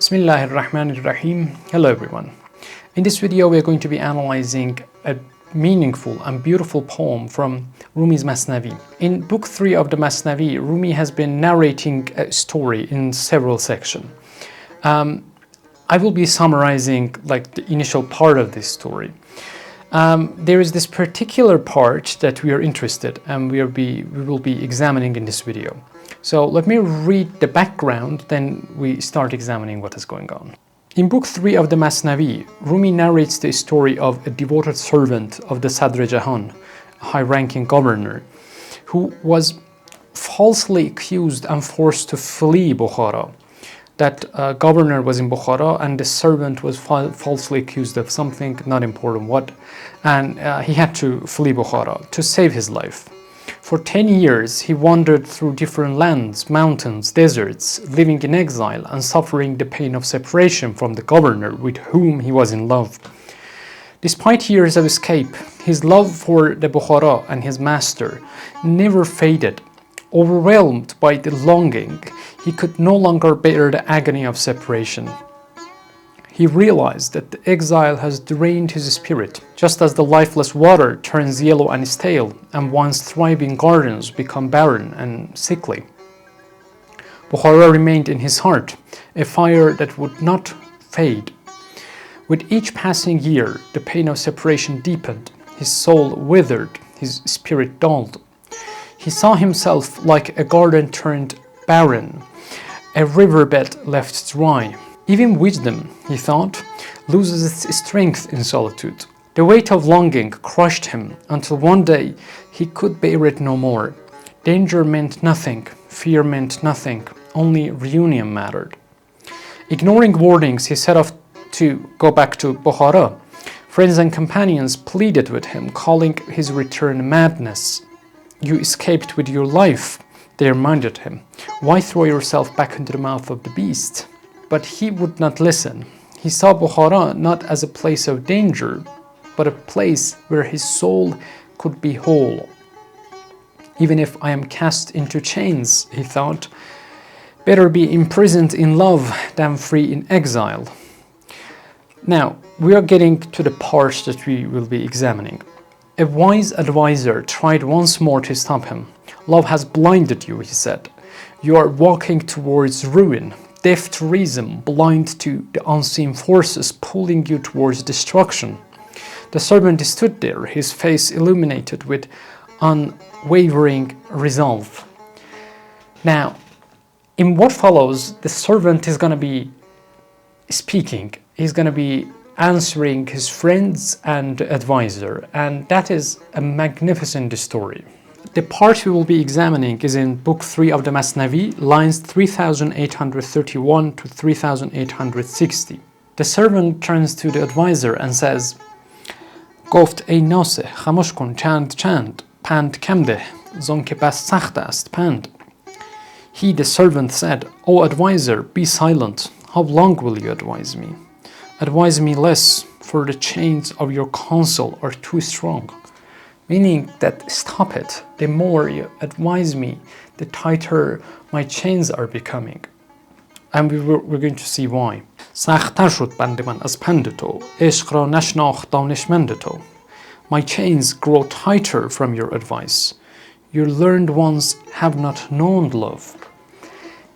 Bismillahirrahmanirrahim. Hello everyone. In this video we are going to be analyzing a meaningful and beautiful poem from Rumi's Masnawi. In book 3 of the Masnawi, Rumi has been narrating a story in several sections. I will be summarizing the initial part of this story. There is this particular part that we are interested and we will be examining in this video. So let me read the background, then we start examining what is going on. In book 3 of the Masnawi, Rumi narrates the story of a devoted servant of the Sadr Jahan, a high-ranking governor, who was falsely accused and forced to flee Bukhara. That governor was in Bukhara and the servant was falsely accused of something, not important what, and he had to flee Bukhara to save his life. For 10 years, he wandered through different lands, mountains, deserts, living in exile and suffering the pain of separation from the governor with whom he was in love. Despite years of escape, his love for the Bukhara and his master never faded. Overwhelmed by the longing, he could no longer bear the agony of separation. He realized that the exile has drained his spirit, just as the lifeless water turns yellow and stale, and once thriving gardens become barren and sickly. Bukhara remained in his heart, a fire that would not fade. With each passing year, the pain of separation deepened, his soul withered, his spirit dulled. He saw himself like a garden turned barren, a riverbed left dry. Even wisdom, he thought, loses its strength in solitude. The weight of longing crushed him until one day he could bear it no more. Danger meant nothing, fear meant nothing, only reunion mattered. Ignoring warnings, he set off to go back to Bukhara. Friends and companions pleaded with him, calling his return madness. "You escaped with your life," they reminded him. "Why throw yourself back into the mouth of the beast?" But he would not listen. He saw Bukhara not as a place of danger, but a place where his soul could be whole. Even if I am cast into chains, he thought, better be imprisoned in love than free in exile. Now, we are getting to the part that we will be examining. A wise advisor tried once more to stop him. "Love has blinded you," he said. "You are walking towards ruin. Deaf to reason, blind to the unseen forces pulling you towards destruction." The servant stood there, his face illuminated with unwavering resolve. Now, in what follows, the servant is going to be speaking. He's going to be answering his friends and advisor, and that is a magnificent story. The part we will be examining is in book 3 of the Masnawi, lines 3831 to 3860. The servant turns to the advisor and says, "Goft ey nase, khamosh kun chand, pand kam deh, zon ke bas sakht ast pand." He, the servant, said, "O advisor, be silent. How long will you advise me? Advise me less, for the chains of your counsel are too strong." Meaning that stop it. The more you advise me, the tighter my chains are becoming. And we're going to see why. My chains grow tighter from your advice. Your learned ones have not known love.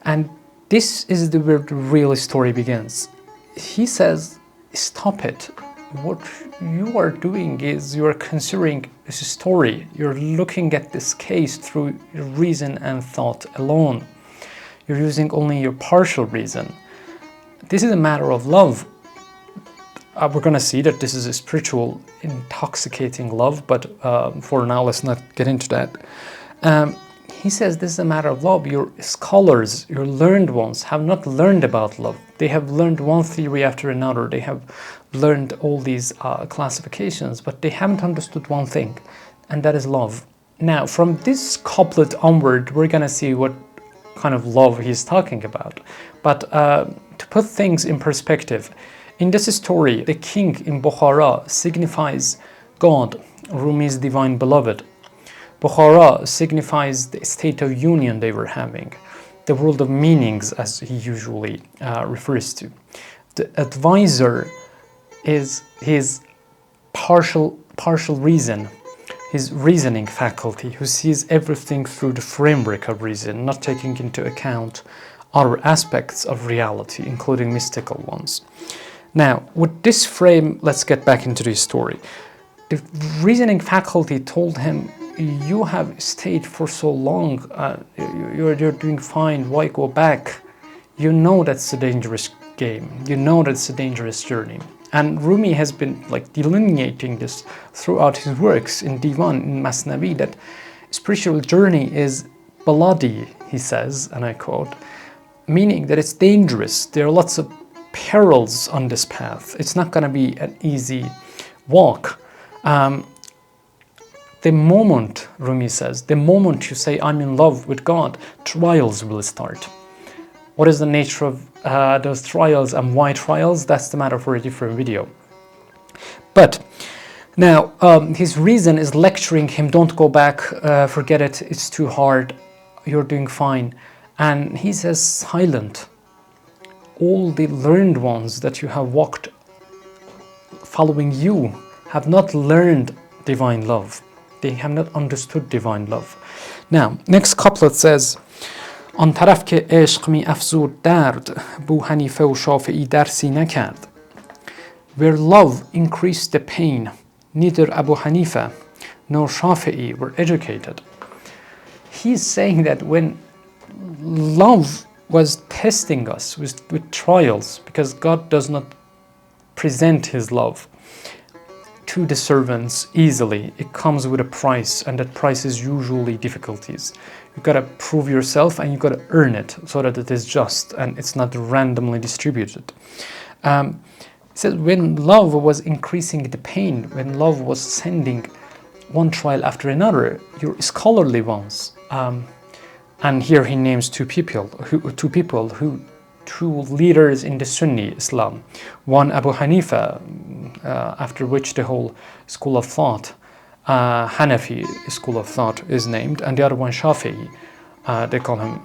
And this is where the real story begins. He says, stop it. What you are doing is you are considering this story. You're looking at this case through reason and thought alone. You're using only your partial reason. This is a matter of love. We're going to see that this is a spiritual, intoxicating love, but for now, let's not get into that. He says this is a matter of love. Your scholars, your learned ones, have not learned about love. They have learned one theory after another. They have learned all these classifications, but they haven't understood one thing, and that is love. Now, from this couplet onward, we're going to see what kind of love he's talking about. But to put things in perspective, in this story, the king in Bukhara signifies God, Rumi's divine beloved. Bukhara signifies the state of union they were having. the world of meanings, as he usually refers to. The advisor is his partial reason, his reasoning faculty, who sees everything through the framework of reason, not taking into account other aspects of reality, including mystical ones. Now, with this frame, let's get back into the story. The reasoning faculty told him, you have stayed for so long, you're doing fine, why go back? You know that's a dangerous game, you know that's a dangerous journey. And Rumi has been like delineating this throughout his works in Divan, in Masnawi, that spiritual journey is baladi, he says, and I quote, meaning that it's dangerous. There are lots of perils on this path. It's not going to be an easy walk. The moment, Rumi says, the moment you say, I'm in love with God, trials will start. What is the nature of those trials and why trials? That's the matter for a different video. But now, his reason is lecturing him, don't go back, forget it, it's too hard, you're doing fine. And he says, silent. All the learned ones that you have walked following you have not learned divine love. They have not understood divine love. Now, next couplet says, آن طرف که عشق می افزود درد بو حنیفه و شافعی درسی نکرد. Where love increased the pain, neither Abu Hanifa nor Shafi'i were educated. He's saying that when love was testing us with trials, because God does not present his love to the servants easily. It comes with a price, and that price is usually difficulties. You gotta prove yourself and you gotta earn it so that it is just and it's not randomly distributed. It says when love was increasing the pain, when love was sending one trial after another, your scholarly ones, and here he names two leaders in the Sunni Islam. One, Abu Hanifa, after which the whole school of thought, Hanafi school of thought is named, and the other one, Shafi'i. They call him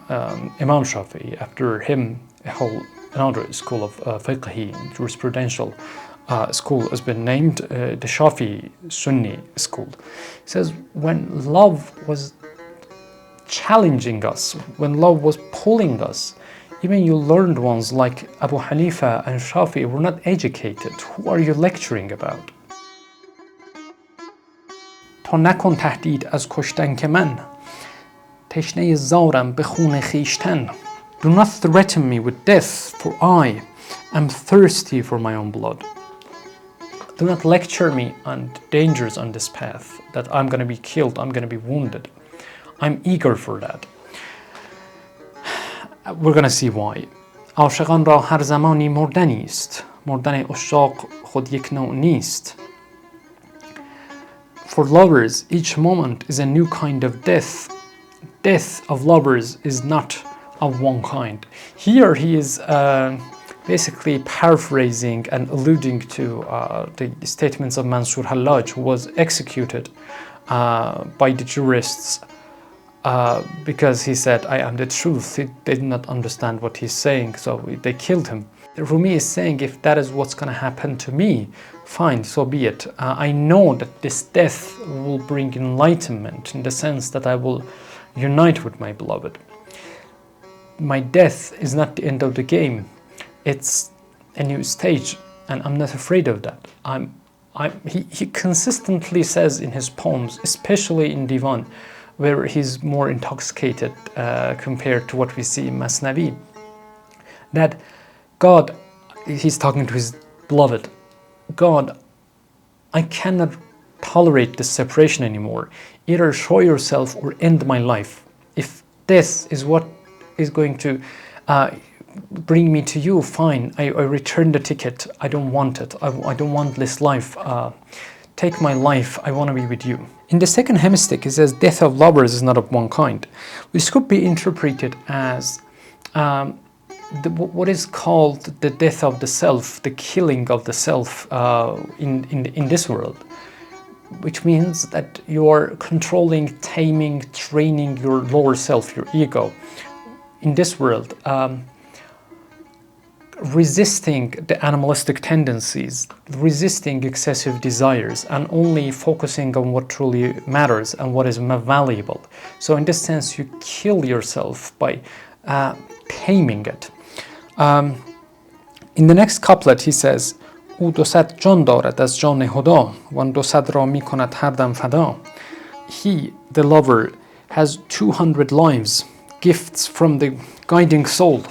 Imam Shafi'i. After him, another school of fiqhi, jurisprudential school has been named the Shafi'i Sunni school. It says when love was challenging us, when love was pulling us, even you learned ones like Abu Hanifa and Shafi'i were not educated. Who are you lecturing about? تا نکن تهدید از کشتن که من تشنه زارم به خون خیشتن. Do not threaten me with death, for I am thirsty for my own blood. Do not lecture me on dangers on this path, that I'm going to be killed, I'm going to be wounded. I'm eager for that. We're going to see why. عاشقان را هر زمانی مردنی است. مردن عشاق خود یک نوع نیست. For lovers, each moment is a new kind of death. Death of lovers is not of one kind. Here he is basically paraphrasing and alluding to the statements of Mansur Hallaj, who was executed by the jurists because he said, I am the truth. They did not understand what he's saying, so they killed him. Rumi is saying, if that is what's going to happen to me, fine, so be it. I know that this death will bring enlightenment in the sense that I will unite with my beloved. My death is not the end of the game. It's a new stage, and I'm not afraid of that. He consistently says in his poems, especially in Divan, where he's more intoxicated compared to what we see in Masnawi, that God, he's talking to his beloved, God, I cannot tolerate this separation anymore. Either show yourself or end my life. If this is what is going to bring me to you, fine, I return the ticket. I don't want it. I don't want this life. Take my life. I want to be with you. In the second hemistich, it says, death of lovers is not of one kind, which could be interpreted as what is called the death of the self, the killing of the self in this world, which means that you're controlling, taming, training your lower self, your ego. in this world, resisting the animalistic tendencies, resisting excessive desires, and only focusing on what truly matters and what is valuable. So in this sense, you kill yourself by taming it. In the next couplet, he says, او 200 جان دارد از جان خدا وان 200 را می کند هر دم فدا. He, the lover, has 200 lives, gifts from the guiding soul,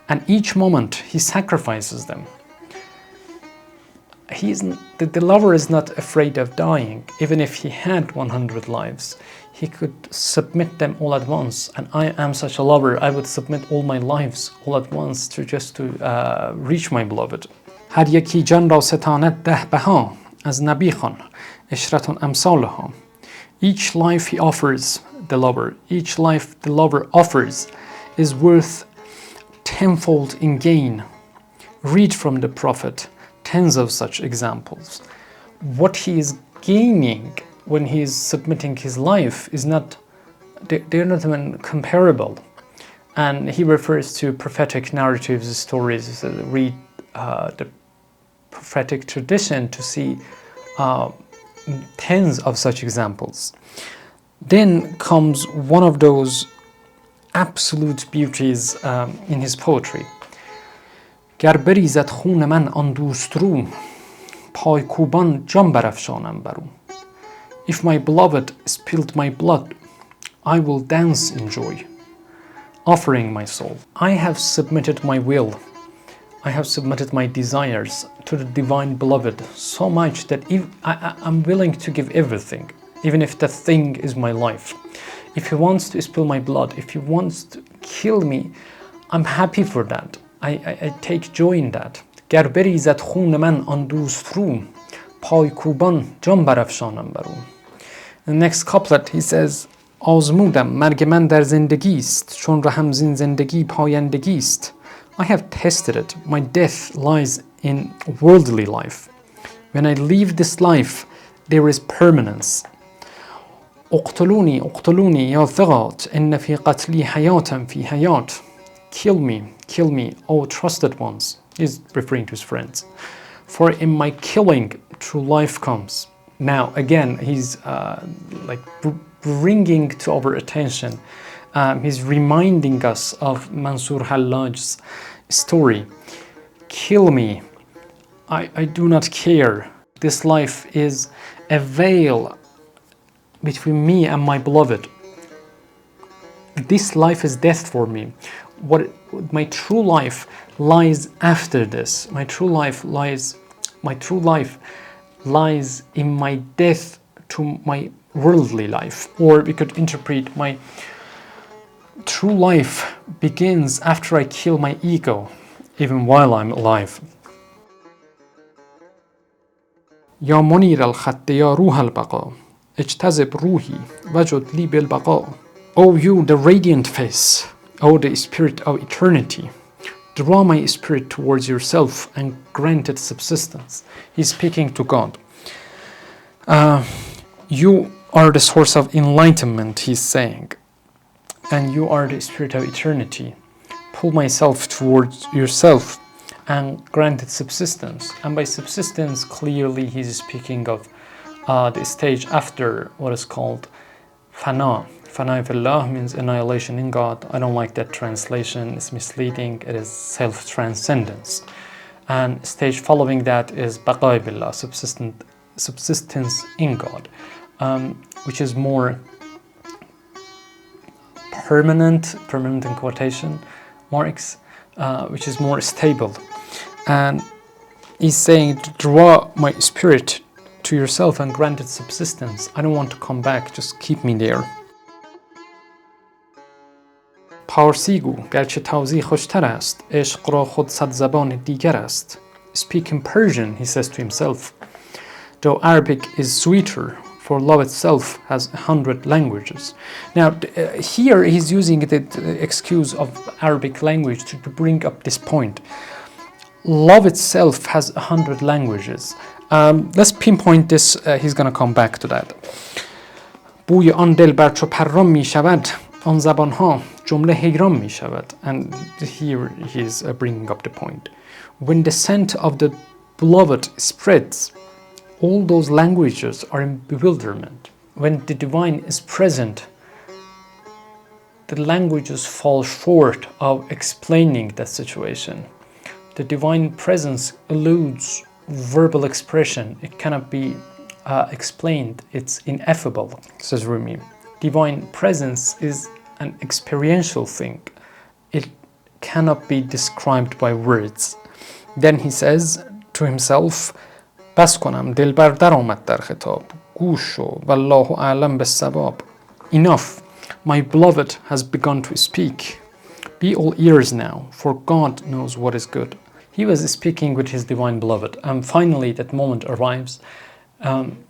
and each moment he sacrifices them. The lover is not afraid of dying. Even if he had 100 lives, he could submit them all at once. And I am such a lover, I would submit all my lives all at once to reach my beloved. هر یکی جان را ستاند 10 بها از نبی خوان عشرت امثالها. Each life he offers the lover, each life the lover offers is worth tenfold in gain. Read from the Prophet tens of such examples. What he is gaining when he is submitting his life is not, they're not even comparable. And he refers to prophetic narratives, stories. Read the prophetic tradition to see tens of such examples. Then comes one of those absolute beauties in his poetry. گر بریزد خون من آن دوست رو پای کوبان جان برافشانم برو. If my beloved spilled my blood, I will dance in joy, offering my soul. I have submitted my will, I have submitted my desires to the divine beloved so much that I'm willing to give everything, even if that thing is my life. If he wants to spill my blood, if he wants to kill me, I'm happy for that. I take joy in that. گر بریزد خون من آن دوست رو پای کوبان جان برافشانم برو. The next couplet he says, آزمودم مرگ من در زندگی است چون رهم زین زندگی پایندگی است. I have tested it. My death lies in worldly life. When I leave this life, there is permanence. اقتلوني اقتلوني يا ثغات إن في قتلي حياة في حياة. Kill me, O trusted ones. He's referring to his friends. For in my killing, true life comes. Now, again, he's bringing to our attention, he's reminding us of Mansur Hallaj's story. Kill me. I do not care. This life is a veil between me and my beloved. This life is death for me. My true life lies after this. My true life lies in my death to my worldly life. Or we could interpret my true life begins after I kill my ego, even while I'm alive. يا منير الخط يا روح البقاء اجتذب روحي وجد لي بالبقاء. O you, the radiant face, O the spirit of eternity, draw my spirit towards yourself and grant it subsistence. He's speaking to God. You are the source of enlightenment, he's saying, and you are the spirit of eternity. Pull myself towards yourself and grant it subsistence. And by subsistence, clearly he's speaking of the stage after what is called fana. Fana fillah means annihilation in God. I don't like that translation, it's misleading. It is self-transcendence. And stage following that is baqa billah, subsistence in God, which is more permanent in quotation marks, which is more stable. And he's saying, draw my spirit to yourself and grant it subsistence. I don't want to come back, just keep me there. پارسی گو گرچه تازی خوشتر است عشق را خود صد زبان دیگر است. Speak in Persian, he says to himself, though Arabic is sweeter, for love itself has 100 languages. Now here he's using the excuse of Arabic language to bring up this point. Love itself has 100 languages. Let's pinpoint this, he's going to come back to that. بوی آن دل بر چو پران می شود آن زبان ها جمله حیران می شود. And here he is bringing up the point. When the scent of the beloved spreads, all those languages are in bewilderment. When the divine is present, the languages fall short of explaining that situation. The divine presence eludes verbal expression. It cannot be explained. It's ineffable, says Rumi. Divine presence is an experiential thing. It cannot be described by words. Then he says to himself, بس کنم دلبر در آمد در خطاب گوش شو والله اعلم بالصواب. Enough, my beloved has begun to speak. Be all ears now, for God knows what is good. He was speaking with his divine beloved, and finally that moment arrives.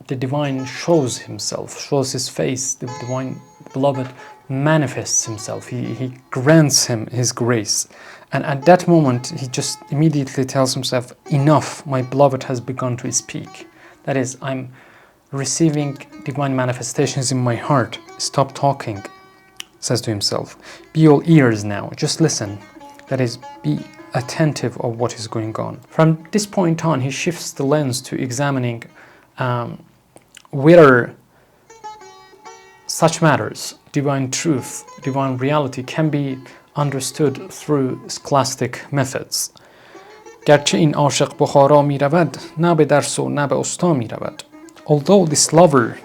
The divine shows himself, shows his face. The divine beloved manifests himself. He grants him his grace. And at that moment, he just immediately tells himself, enough, my beloved has begun to speak. That is, I'm receiving divine manifestations in my heart. Stop talking, says to himself. Be all ears now, just listen. That is, be attentive of what is going on. From this point on, he shifts the lens to examining whether such matters, divine truth, divine reality, can be understood through scholastic methods. گرچه این عاشق بخارا می رود نه به درس و نه به استا می رود. Although this lover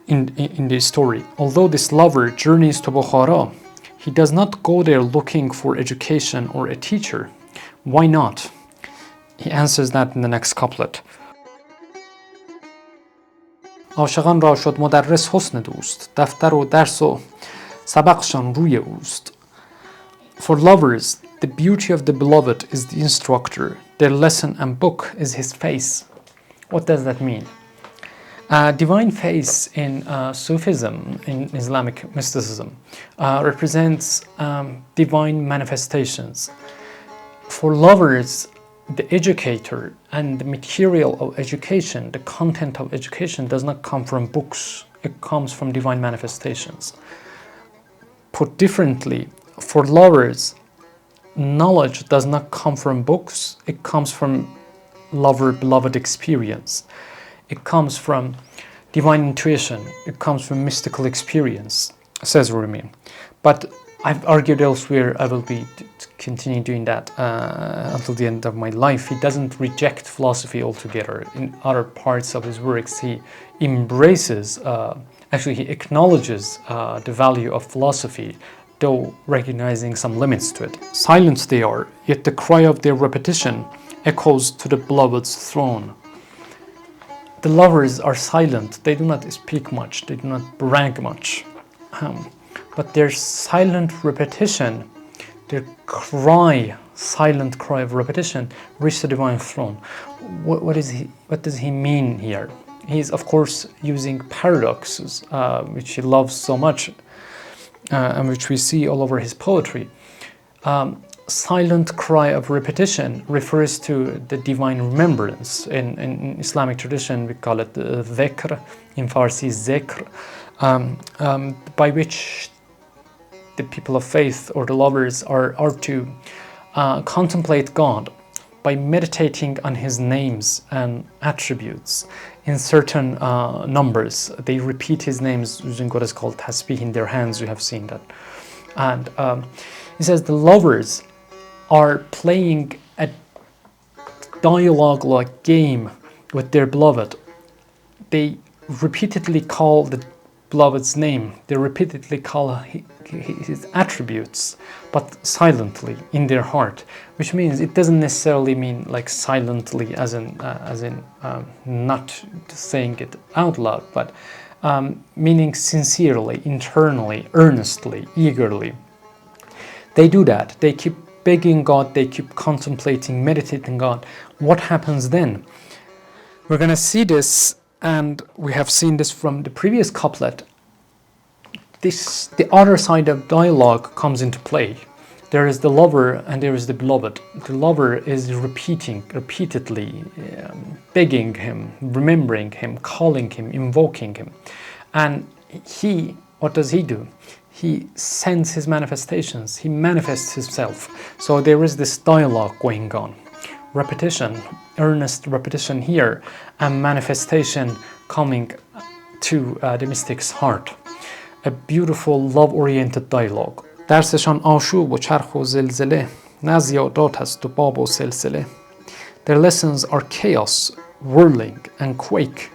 in the story, although this lover journeys to Bukhara, he does not go there looking for education or a teacher. Why not? He answers that in the next couplet. عاشقان را شد مدرس حسن دوست دفتر و درس و سبقشان روی اوست. For lovers, the beauty of the beloved is the instructor. Their lesson and book is his face. What does that mean? Divine face in Sufism, in Islamic mysticism, represents divine manifestations. For lovers, the educator and the material of education, the content of education, does not come from books. It comes from divine manifestations. Put differently, for lovers, knowledge does not come from books. It comes from lover-beloved experience. It comes from divine intuition. It comes from mystical experience, says Rumi. But I've argued elsewhere, I will be continue doing that until the end of my life. He doesn't reject philosophy altogether. In other parts of his works, he embraces, actually he acknowledges the value of philosophy, though recognizing some limits to it. Silent they are, yet the cry of their repetition echoes to the beloved's throne. The lovers are silent. They do not speak much. They do not brag much. But their silent repetition, their silent cry of repetition, reaches the divine throne. What does he mean here? He's of course using paradoxes, which he loves so much, and which we see all over his poetry. Silent cry of repetition refers to the divine remembrance. In Islamic tradition, we call it dhikr, in Farsi zikr, by which the people of faith or the lovers are to contemplate God by meditating on his names and attributes in certain numbers. They repeat his names using what is called tasbih in their hands. You have seen that. And he says the lovers are playing a dialogue-like game with their beloved. They repeatedly call the beloved's name. They repeatedly call his attributes, but silently in their heart, which means it doesn't necessarily mean like silently as in not saying it out loud, but meaning sincerely, internally, earnestly, eagerly. They do that. They keep begging God, they keep contemplating, meditating God. What happens then? We're going to see this, and we have seen this from the previous couplet. The other side of dialogue comes into play. There is the lover and there is the beloved. The lover is repeatedly begging him, remembering him, calling him, invoking him. And what does he do? he sends his manifestations, he manifests himself. So there is this dialogue going on. Repetition, earnest repetition here, and manifestation coming to the mystic's heart. A beautiful love-oriented dialogue. درسشان آشوب و چرخ و زلزله، نه زیادات است و باب و سلسله. Their lessons are chaos, whirling, and quake,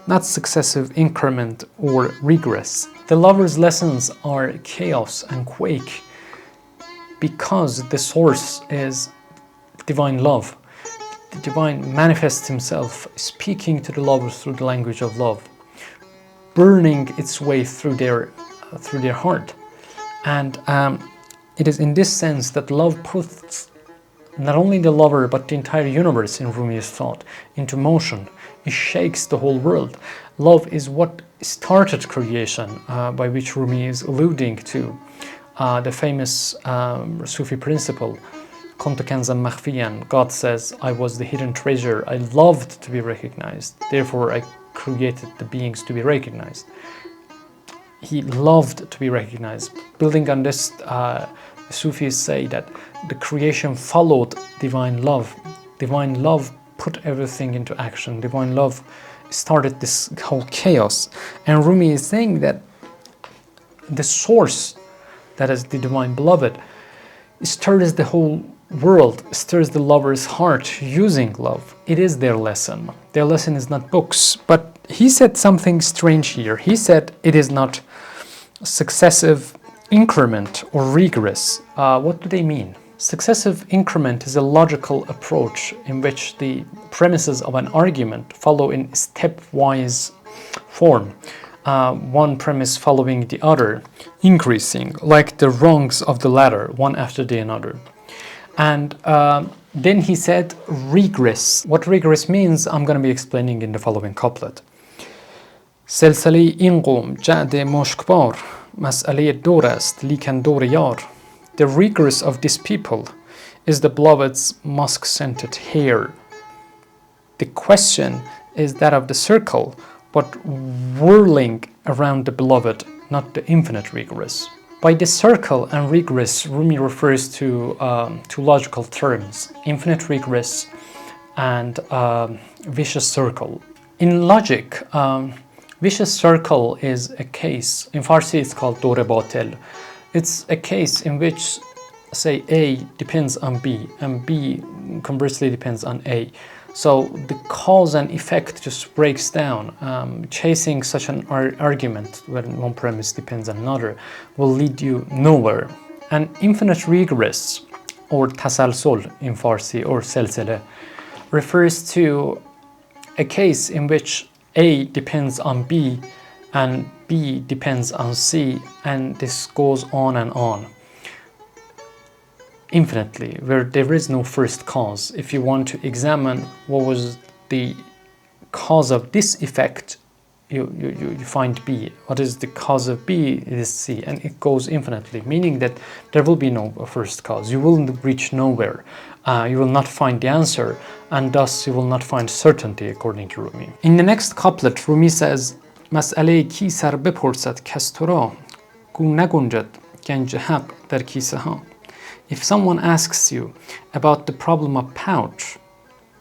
not successive increment or regress. The lover's lessons are chaos and quake because the source is divine love. The divine manifests himself, speaking to the lover through the language of love, burning its way through their heart. And it is in this sense that love puts not only the lover but the entire universe in Rumi's thought into motion. It shakes the whole world. Love is what started creation, by which Rumi is alluding to the famous Sufi principle, Kuntu kanzan makhfiyan. God says, I was the hidden treasure. I loved to be recognized. Therefore, I created the beings to be recognized. He loved to be recognized. Building on this, the Sufis say that the creation followed divine love. Divine love put everything into action. Divine love started this whole chaos. And Rumi is saying that the source, that is the divine beloved, stirs the whole world, stirs the lover's heart using love. It is their lesson. Their lesson is not books. But he said something strange here. He said it is not successive increment or regress. What do they mean? Successive increment is a logical approach in which the premises of an argument follow in stepwise form, one premise following the other, increasing, like the rungs of the ladder, one after the another. And then he said regress. What regress means, I'm going to be explaining in the following couplet. سلسله این قوم جعد مشکبار مسئله دور است لیکن دور یار. The regress of this people is the beloved's musk-scented hair. The question is that of the circle, but whirling around the beloved, not the infinite regress. By the circle and regress, Rumi refers to two logical terms, infinite regress and vicious circle. In logic, vicious circle is a case, in Farsi it's called dore batil. It's a case in which, say, A depends on B, and B conversely depends on A. So the cause and effect just breaks down. Chasing such an argument when one premise depends on another will lead you nowhere. An infinite regress, or tasalsul in Farsi, or silsile, refers to a case in which A depends on B and B depends on C, and this goes on and on infinitely, where there is no first cause. If you want to examine what was the cause of this effect, you find B. What is the cause of B? It is C, and it goes infinitely, meaning that there will be no first cause. You will reach nowhere. You will not find the answer, and thus you will not find certainty, according to Rumi. In the next couplet, Rumi says, مسئله کی سر بپرسد کس تو را گو نگنجد گنج حق در کیسه ها. If someone asks you about the problem of pouch,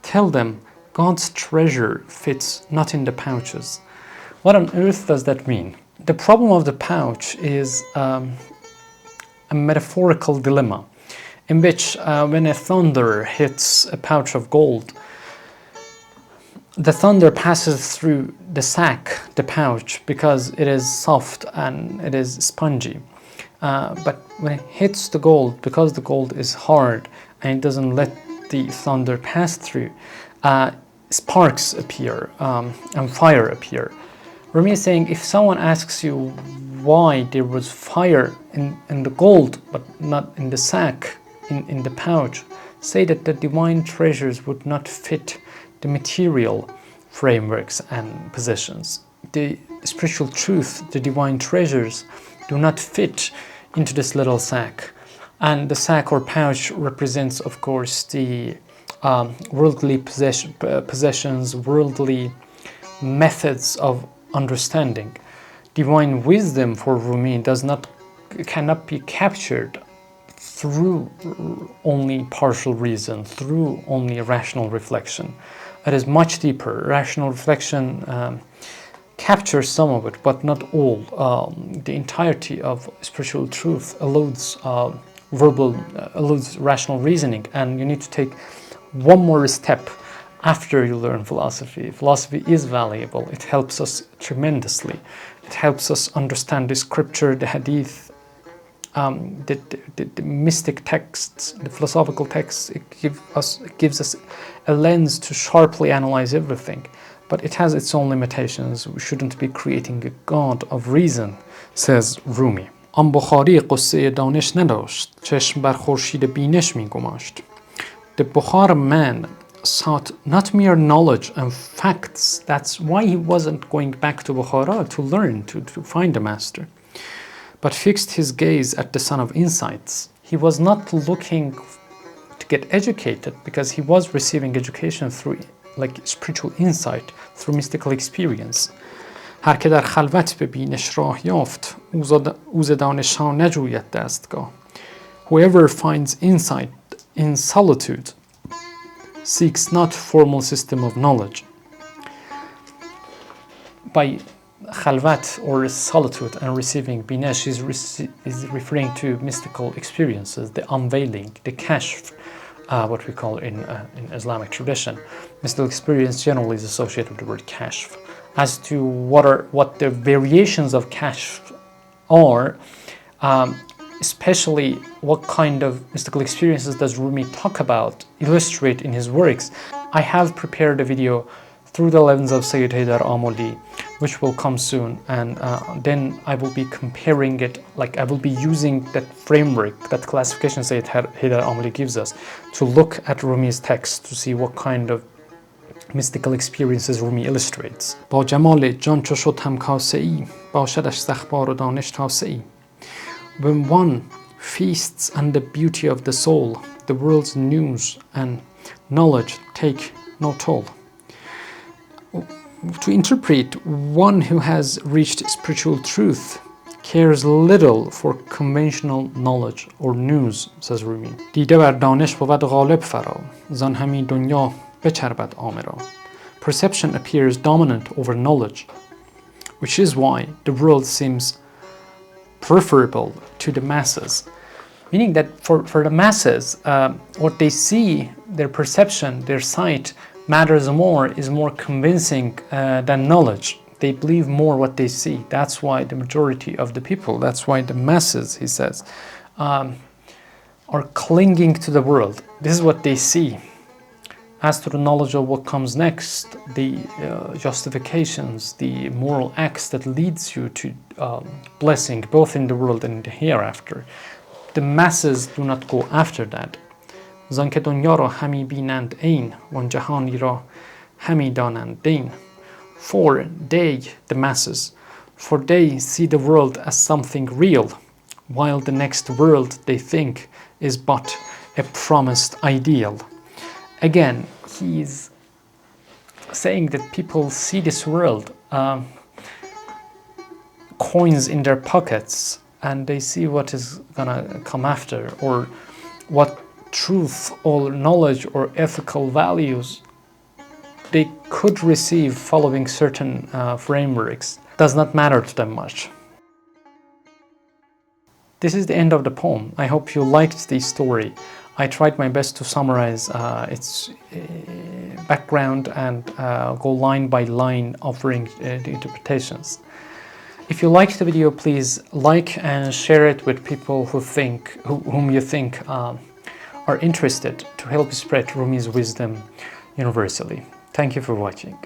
tell them God's treasure fits not in the pouches. What on earth does that mean? The problem of the pouch is a metaphorical dilemma in which when a thunder hits a pouch of gold, the thunder passes through the sack, the pouch, because it is soft and it is spongy. But when it hits the gold, because the gold is hard and it doesn't let the thunder pass through, sparks appear and fire appear. Rumi is saying, if someone asks you why there was fire in the gold but not in the sack, in the pouch, say that the divine treasures would not fit the material frameworks and possessions. The spiritual truth, the divine treasures, do not fit into this little sack. And the sack or pouch represents, of course, the worldly possessions, worldly methods of understanding. Divine wisdom for Rumi does not cannot be captured through only partial reason, through only rational reflection. It is much deeper. Rational reflection captures some of it, but not all. The entirety of spiritual truth eludes eludes rational reasoning, and you need to take one more step after you learn philosophy. Philosophy is valuable. It helps us tremendously. It helps us understand the scripture, the hadith, the mystic texts, the philosophical texts. It gives us a lens to sharply analyze everything. But it has its own limitations. We shouldn't be creating a god of reason, says Rumi. آن بخاری قصه دانش نداشت، چشم بر خورشید بینش می گماشت. The Bukhara man sought not mere knowledge and facts. That's why he wasn't going back to Bukhara to learn, to find a master, but fixed his gaze at the sun of insights. He was not looking to get educated because he was receiving education through spiritual insight, through mystical experience. هر که در خلوت به بینش راه یافت، او ز دانش ها نجوید دستگاه. Whoever finds insight in solitude seeks not formal system of knowledge. By khalwat, or solitude, and receiving binesh is referring to mystical experiences, the unveiling, the kashf, what we call in Islamic tradition. Mystical experience generally is associated with the word kashf. As to what the variations of kashf are, especially what kind of mystical experiences does Rumi talk about, illustrate in his works, I have prepared a video through the lens of Sayyid Haydar Amoli, which will come soon, and then I will be comparing it, I will be using that framework, that classification Sayyid Haydar Amoli gives us, to look at Rumi's text to see what kind of mystical experiences Rumi illustrates. با جمال جان چو شد هم کاسه ای، باشدش ز اخبار و دانش تاسه ای. When one feasts on the beauty of the soul, the world's news and knowledge take no toll. To interpret, one who has reached spiritual truth cares little for conventional knowledge or news, says Rumi. دیده بر دانش بود غالب فرا، زان همی دنیا بچربد آمرا. Perception appears dominant over knowledge, which is why the world seems preferable to the masses. Meaning that for the masses, what they see, their perception, their sight, matters more, is more convincing than knowledge. They believe more what they see. That's why the majority of the people, that's why the masses, he says, are clinging to the world. This is what they see. As to the knowledge of what comes next, the justifications, the moral acts that leads you to blessing, both in the world and in the hereafter, the masses do not go after that. زانکه دنیا را همی بینند عین، وان جهانی را همی دانند دین. For they, the masses, for they see the world as something real, while the next world they think is but a promised ideal. Again, he's saying that people see this world, coins in their pockets, and they see what is gonna come after, or what truth or knowledge or ethical values they could receive following certain frameworks. Does not matter to them much. This is the end of the poem. I hope you liked the story. I tried my best to summarize its background and go line by line, offering the interpretations. If you liked the video, please like and share it with people whom you think are interested, to help spread Rumi's wisdom universally. Thank you for watching.